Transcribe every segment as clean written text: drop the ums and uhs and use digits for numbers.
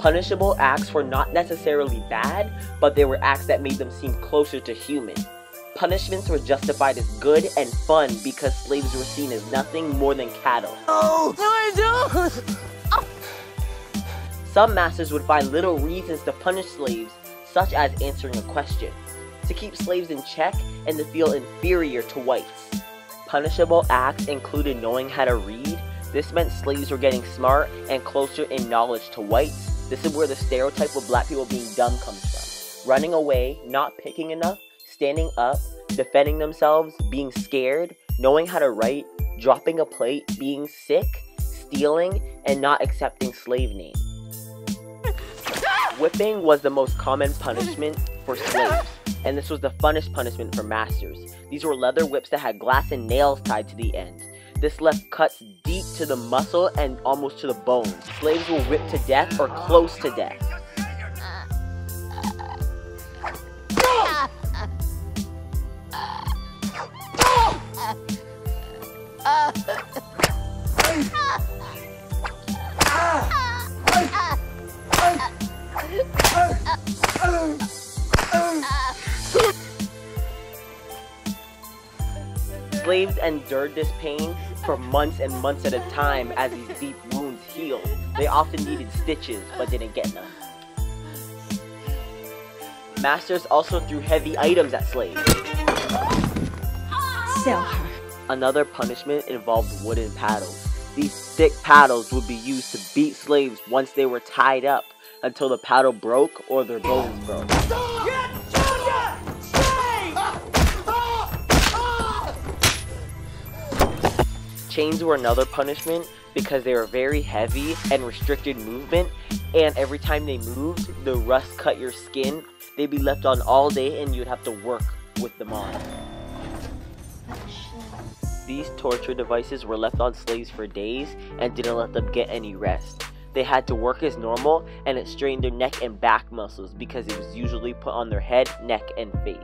Punishable acts were not necessarily bad, but they were acts that made them seem closer to human. Punishments were justified as good and fun because slaves were seen as nothing more than cattle. Oh, no, I don't! Some masters would find little reasons to punish slaves, such as answering a question, to keep slaves in check and to feel inferior to whites. Punishable acts included knowing how to read. This meant slaves were getting smart and closer in knowledge to whites. This is where the stereotype of black people being dumb comes from. Running away, not picking enough, standing up, defending themselves, being scared, knowing how to write, dropping a plate, being sick, stealing, and not accepting slave names. Whipping was the most common punishment for slaves, and this was the funnest punishment for masters. These were leather whips that had glass and nails tied to the end. This left cuts deep to the muscle and almost to the bone. Slaves were whipped to death or close to death. Slaves endured this pain for months and months at a time as these deep wounds healed. They often needed stitches, but didn't get none. Masters also threw heavy items at slaves. Sell her. Another punishment involved wooden paddles. These thick paddles would be used to beat slaves once they were tied up until the paddle broke or their bones broke. Chains were another punishment because they were very heavy and restricted movement, and every time they moved, the rust cut your skin. They'd be left on all day and you'd have to work with them on. These torture devices were left on slaves for days and didn't let them get any rest. They had to work as normal, and it strained their neck and back muscles because it was usually put on their head, neck, and face.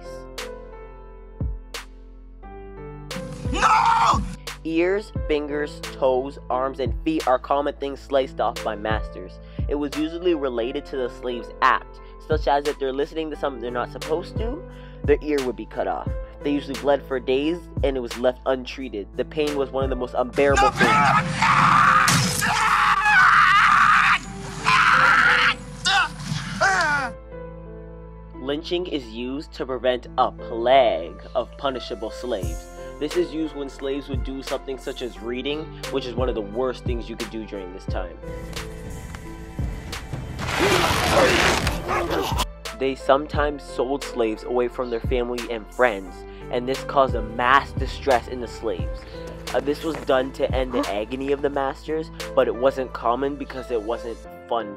No! Ears, fingers, toes, arms, and feet are common things sliced off by masters. It was usually related to the slave's act, such as if they're listening to something they're not supposed to, their ear would be cut off. They usually bled for days, and it was left untreated. The pain was one of the most unbearable things. Lynching is used to prevent a plague of punishable slaves. This is used when slaves would do something such as reading, which is one of the worst things you could do during this time. They sometimes sold slaves away from their family and friends, and this caused a mass distress in the slaves. This was done to end the agony of the masters, but it wasn't common because it wasn't fun.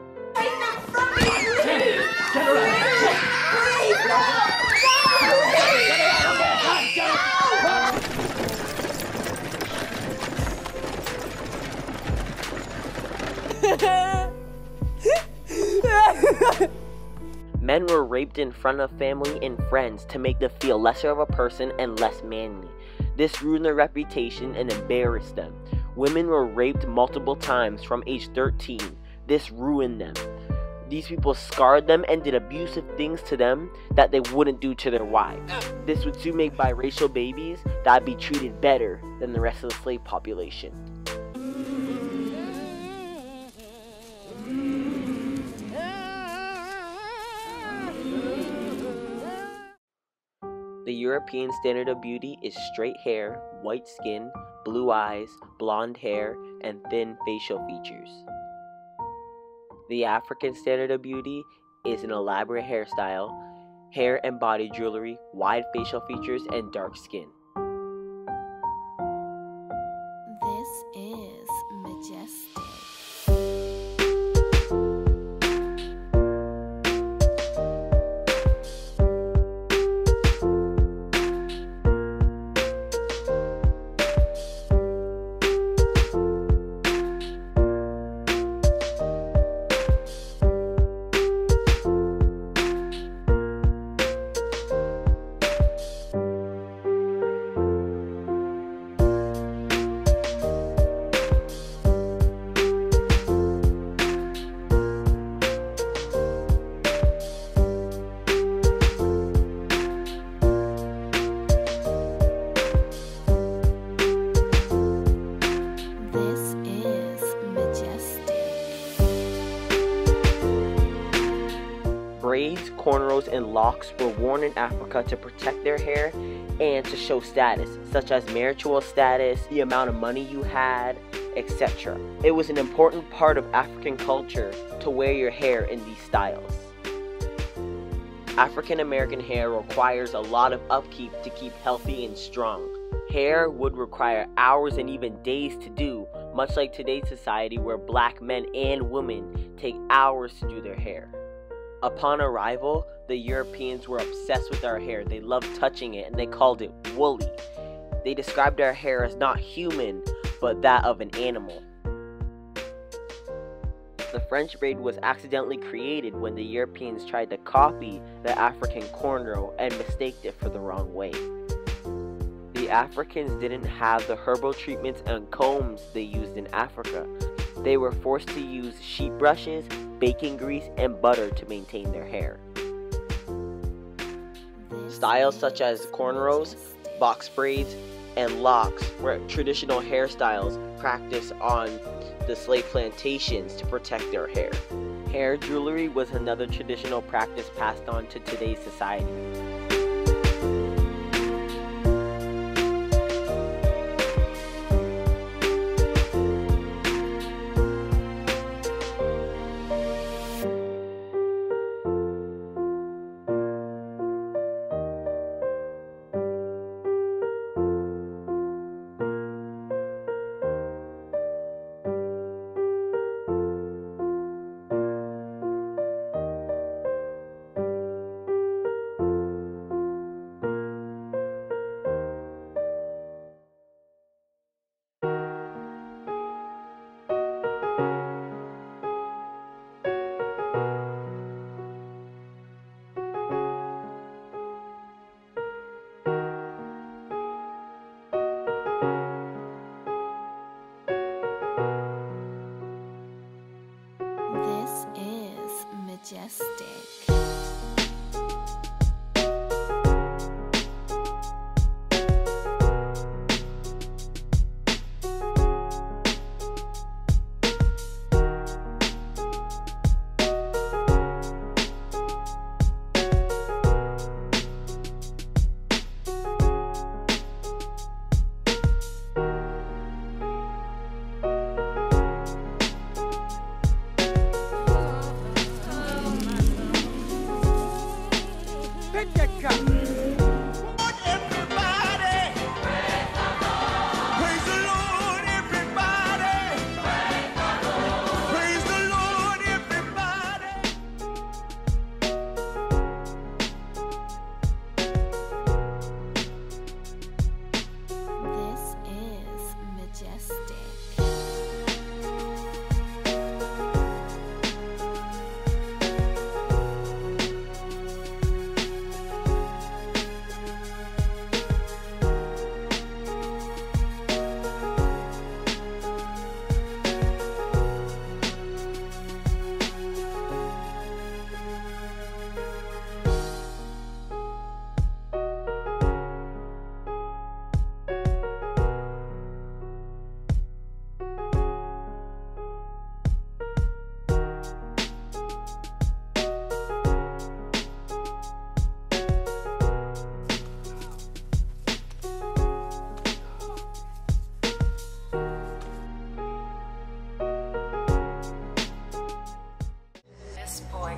Men were raped in front of family and friends to make them feel lesser of a person and less manly. This ruined their reputation and embarrassed them. Women were raped multiple times from age 13. This ruined them. These people scarred them and did abusive things to them that they wouldn't do to their wives. This would soon make biracial babies that would be treated better than the rest of the slave population. The European standard of beauty is straight hair, white skin, blue eyes, blonde hair, and thin facial features. The African standard of beauty is an elaborate hairstyle, hair and body jewelry, wide facial features, and dark skin. This is majestic. Braids, cornrows, and locks were worn in Africa to protect their hair and to show status, such as marital status, the amount of money you had, etc. It was an important part of African culture to wear your hair in these styles. African American hair requires a lot of upkeep to keep healthy and strong. Hair would require hours and even days to do, much like today's society where black men and women take hours to do their hair. Upon arrival, the Europeans were obsessed with our hair. They loved touching it and they called it woolly. They described our hair as not human, but that of an animal. The French braid was accidentally created when the Europeans tried to copy the African cornrow and mistaked it for the wrong way. The Africans didn't have the herbal treatments and combs they used in Africa. They were forced to use sheep brushes, bacon grease, and butter to maintain their hair. Styles such as cornrows, box braids, and locks were traditional hairstyles practiced on the slave plantations to protect their hair. Hair jewelry was another traditional practice passed on to today's society. This is majestic.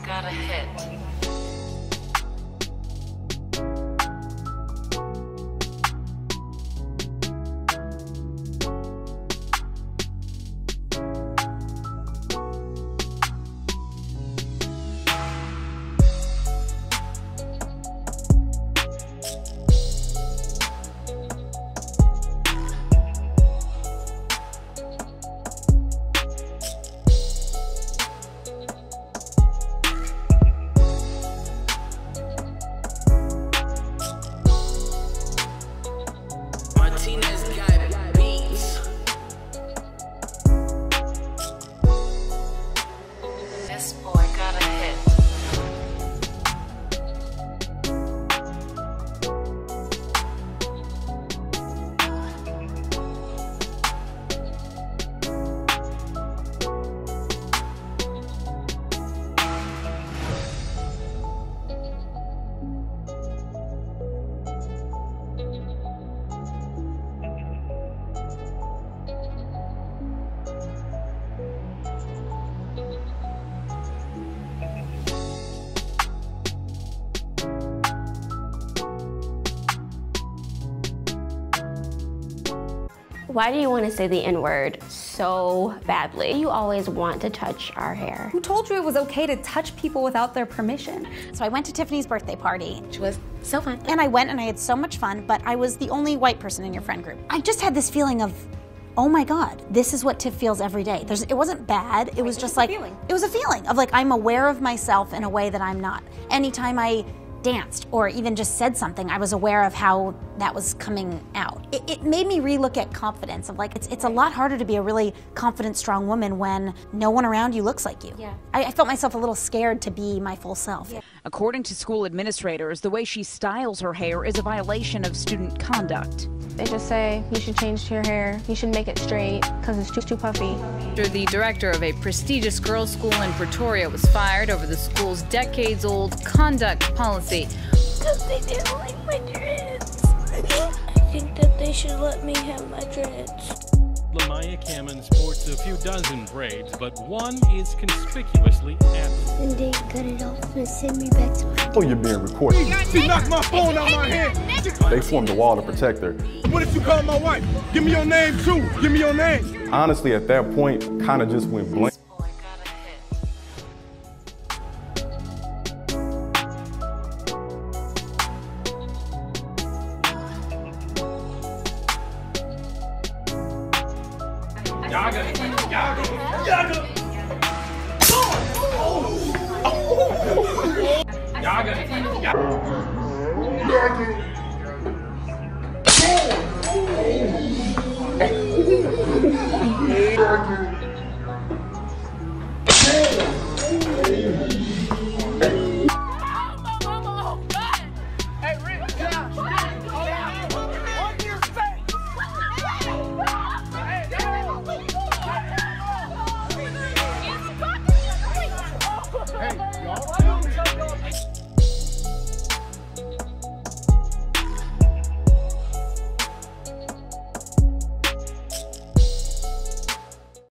Got a hit. Why do you want to say the N-word so badly? You always want to touch our hair. Who told you it was okay to touch people without their permission? So I went to Tiffany's birthday party. Which was so fun. And I went and I had so much fun, but I was the only white person in your friend group. I just had this feeling of, oh my God, this is what Tiff feels every day. It wasn't bad, it was just like, it was a feeling of like, I'm aware of myself in a way that I'm not. Anytime I danced or even just said something, I was aware of how that was coming out. It made me relook at confidence of like, it's a lot harder to be a really confident, strong woman when no one around you looks like you. Yeah. I felt myself a little scared to be my full self. Yeah. According to school administrators, the way she styles her hair is a violation of student conduct. They just say, you should change your hair, you should make it straight, because it's too puffy. The director of a prestigious girls' school in Pretoria was fired over the school's decades-old conduct policy. Because they didn't like my dreads. I think that they should let me have my dreads. Lamaya Cameron sports a few dozen braids, but one is conspicuously absent. And they cut it off and send me back to my... Oh, you're being recorded. She knocked my phone out my hand. They formed a wall to protect her. What if you call my wife? Give me your name too. Give me your name. Honestly, at that point, kind of just went blank. Yaga.